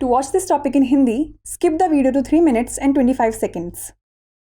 watch this topic in Hindi, skip the video to 3 minutes and 25 seconds.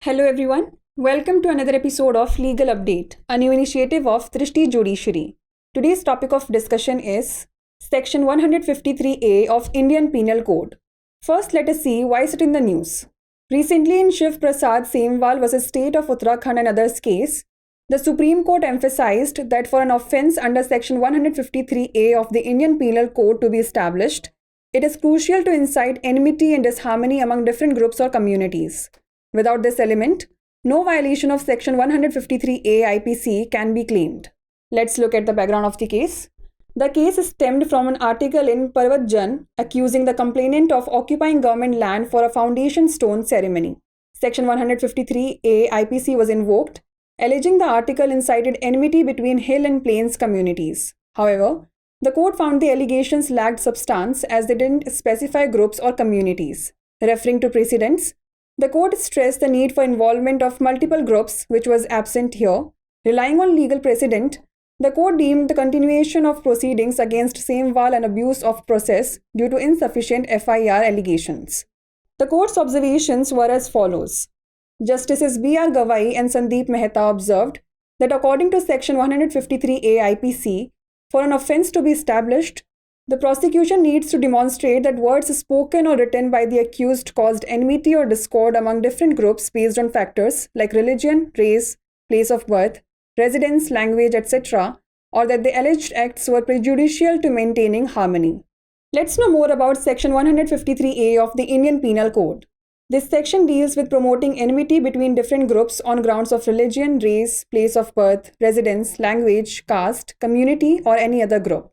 Hello everyone, welcome to another episode of Legal Update, a new initiative of Drishti Judiciary. Today's topic of discussion is Section 153A of Indian Penal Code. First, let us see why is it in the news. Recently in Shiv Prasad Semwal vs. State of Uttarakhand and others case, the Supreme Court emphasized that for an offence under Section 153A of the Indian Penal Code to be established, it is crucial to incite enmity and disharmony among different groups or communities. Without this element, no violation of Section 153A IPC can be claimed. Let's look at the background of the case. The case stemmed from an article in Parvat Jan accusing the complainant of occupying government land for a foundation stone ceremony. Section 153A IPC was invoked, alleging the article incited enmity between hill and plains communities. However, the court found the allegations lacked substance as they didn't specify groups or communities. Referring to precedents, the court stressed the need for involvement of multiple groups, which was absent here. Relying on legal precedent, the court deemed the continuation of proceedings against Semwal an abuse of process due to insufficient FIR allegations. The court's observations were as follows. Justices B.R. Gawai and Sandeep Mehta observed that according to Section 153A IPC, for an offence to be established, the prosecution needs to demonstrate that words spoken or written by the accused caused enmity or discord among different groups based on factors like religion, race, place of birth, residence, language, etc., or that the alleged acts were prejudicial to maintaining harmony. Let's know more about Section 153A of the Indian Penal Code. This section deals with promoting enmity between different groups on grounds of religion, race, place of birth, residence, language, caste, community, or any other group.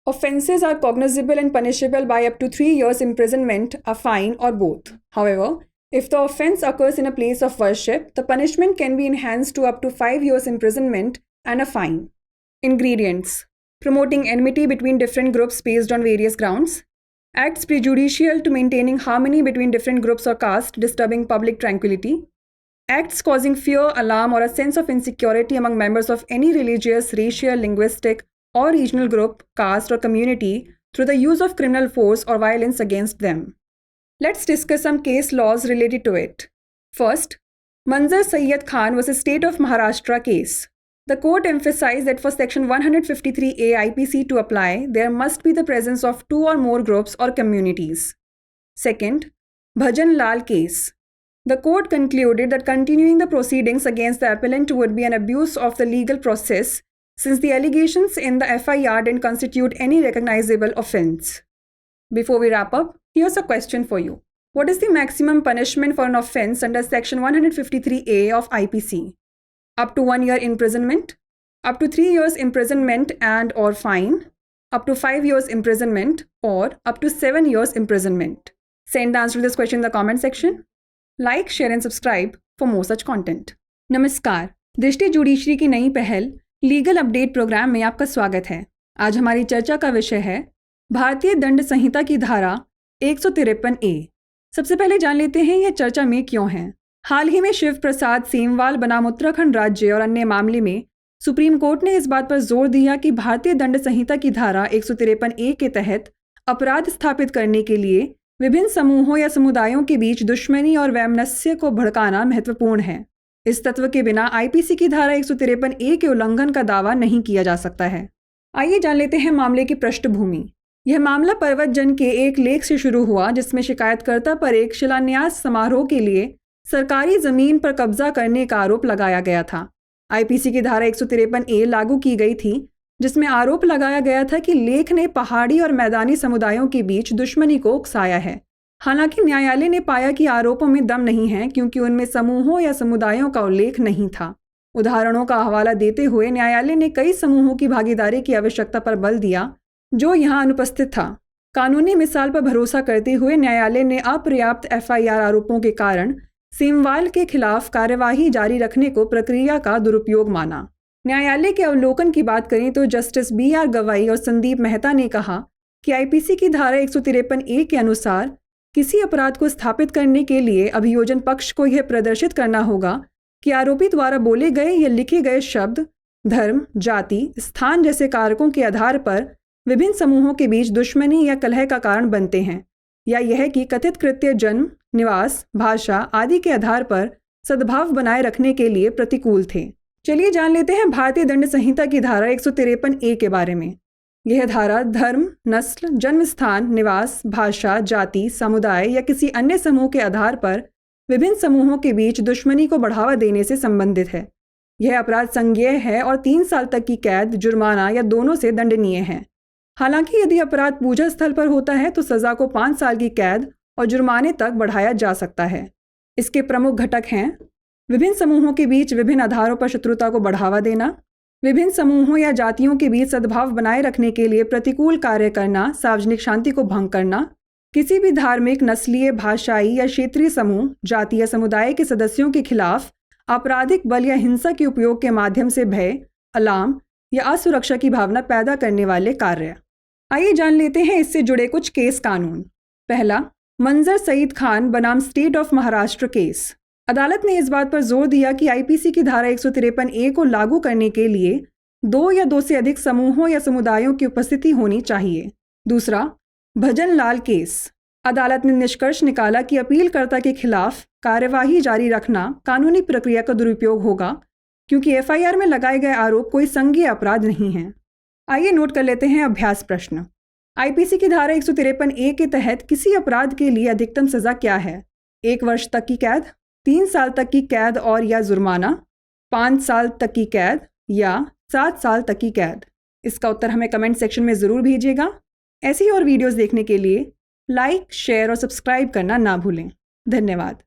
Offences are cognizable and punishable by up to 3 years imprisonment, a fine, or both. However, if the offence occurs in a place of worship, the punishment can be enhanced to up to 5 years imprisonment and a fine. Ingredients: promoting enmity between different groups based on various grounds. Acts prejudicial to maintaining harmony between different groups or caste, disturbing public tranquility. Acts causing fear, alarm, or a sense of insecurity among members of any religious, racial, linguistic, or regional group, caste, or community through the use of criminal force or violence against them. Let's discuss some case laws related to it. First, Manzar Sayyed Khan vs. State of Maharashtra case. The court emphasized that for Section 153A IPC to apply, there must be the presence of 2 or more groups or communities. Second, Bhajan Lal case. The court concluded that continuing the proceedings against the appellant would be an abuse of the legal process since the allegations in the FIR didn't constitute any recognizable offense. Before we wrap up, here's a question for you. What is the maximum punishment for an offense under Section 153A of IPC? Up to 1 year imprisonment, up to 3 years imprisonment and or fine, up to 5 years imprisonment, or up to 7 years imprisonment. Send the answer to this question in the comment section. Like, share and subscribe for more such content. नमस्कार, दृष्टि judiciary की नई पहल legal update programme में आपका स्वागत है। आज हमारी चर्चा का विषय है भारतीय दंड संहिता की धारा 153A। सबसे पहले जान लेते हैं यह चर्चा में क्यों है। हाल ही में शिव प्रसाद सेमवाल बनाम उत्तराखंड राज्य और अन्य मामले में सुप्रीम कोर्ट ने इस बात पर जोर दिया कि भारतीय दंड संहिता की धारा 153A के तहत अपराध स्थापित करने के लिए विभिन्न समूहों या समुदायों के बीच दुश्मनी और वैमनस्य को भड़काना महत्वपूर्ण है। इस तत्व के बिना आईपीसी की धारा 153A के उल्लंघन का दावा नहीं किया जा सकता है। आइए जान लेते हैं मामले की पृष्ठभूमि। यह मामला पर्वत जन के एक लेख से शुरू हुआ जिसमें शिकायतकर्ता पर एक शिलान्यास समारोह के लिए सरकारी जमीन पर कब्जा करने का आरोप लगाया गया था। आईपीसी की धारा 153A लागू की गई थी जिसमें आरोप लगाया गया था कि लेख ने पहाड़ी और मैदानी समुदायों के बीच दुश्मनी को उकसाया है। हालांकि न्यायालय ने पाया कि आरोपों में दम नहीं है क्योंकि उनमें समूहों या समुदायों का उल्लेख नहीं था। उदाहरणों का हवाला देते हुए न्यायालय ने कई समूहों की भागीदारी की आवश्यकता पर बल दिया जो यहाँ अनुपस्थित था। कानूनी मिसाल पर भरोसा करते हुए न्यायालय ने अपर्याप्त FIR आरोपों के कारण सेमवाल के खिलाफ कार्यवाही जारी रखने को प्रक्रिया का दुरुपयोग माना। न्यायालय के अवलोकन की बात करें तो जस्टिस B.R. गवाई और संदीप मेहता ने कहा कि आईपीसी की धारा 153A के अनुसार किसी अपराध को स्थापित करने के लिए अभियोजन पक्ष को यह प्रदर्शित करना होगा कि आरोपी द्वारा बोले गए या लिखे गए शब्द धर्म, जाति, स्थान जैसे कारकों के आधार पर विभिन्न समूहों के बीच दुश्मनी या कलह का कारण बनते हैं या यह कि कथित कृत्य जन्म, निवास, भाषा आदि के आधार पर सद्भाव बनाए रखने के लिए प्रतिकूल थे। चलिए जान लेते हैं भारतीय दंड संहिता की धारा 153A के बारे में। यह धारा धर्म, नस्ल, जन्म स्थान, निवास, भाषा, जाति, समुदाय या किसी अन्य समूह के आधार पर विभिन्न समूहों के बीच दुश्मनी को बढ़ावा देने से संबंधित है। यह अपराध संज्ञेय है और 3 साल तक की कैद, जुर्माना या दोनों से दंडनीय है। हालांकि यदि अपराध पूजा स्थल पर होता है तो सजा को 5 साल की कैद और जुर्माने तक बढ़ाया जा सकता है। इसके प्रमुख घटक हैं विभिन्न समूहों के बीच विभिन्न आधारों पर शत्रुता को बढ़ावा देना, विभिन्न समूहों या जातियों के बीच सद्भाव बनाए रखने के लिए प्रतिकूल कार्य करना, सार्वजनिक शांति को भंग करना, किसी भी धार्मिक, नस्लीय, भाषाई या क्षेत्रीय समूह, जाति या समुदाय के सदस्यों के खिलाफ आपराधिक बल या हिंसा के उपयोग के माध्यम से भय, अलार्म या असुरक्षा की भावना पैदा करने वाले कार्य। आइए जान लेते हैं इससे जुड़े कुछ केस कानून। पहला, मंजर सईद खान बनाम स्टेट ऑफ महाराष्ट्र केस। अदालत ने इस बात पर जोर दिया कि आईपीसी की धारा 153A को लागू करने के लिए 2 या 2 से अधिक समूहों या समुदायों की उपस्थिति होनी चाहिए। दूसरा, भजन लाल केस। अदालत ने निष्कर्ष निकाला कि अपीलकर्ता के खिलाफ कार्यवाही जारी रखना कानूनी प्रक्रिया का दुरुपयोग होगा क्योंकि एफआईआर में लगाए गए आरोप कोई संज्ञेय अपराध नहीं है। आइए नोट कर लेते हैं अभ्यास प्रश्न। आईपीसी की धारा 153A के तहत किसी अपराध के लिए अधिकतम सजा क्या है? 1 वर्ष तक की कैद, 3 साल तक की कैद और या जुर्माना, 5 साल तक की कैद या 7 साल तक की कैद। इसका उत्तर हमें कमेंट सेक्शन में ज़रूर भेजिएगा। ऐसी और वीडियोस देखने के लिए लाइक, शेयर और सब्सक्राइब करना ना भूलें। धन्यवाद।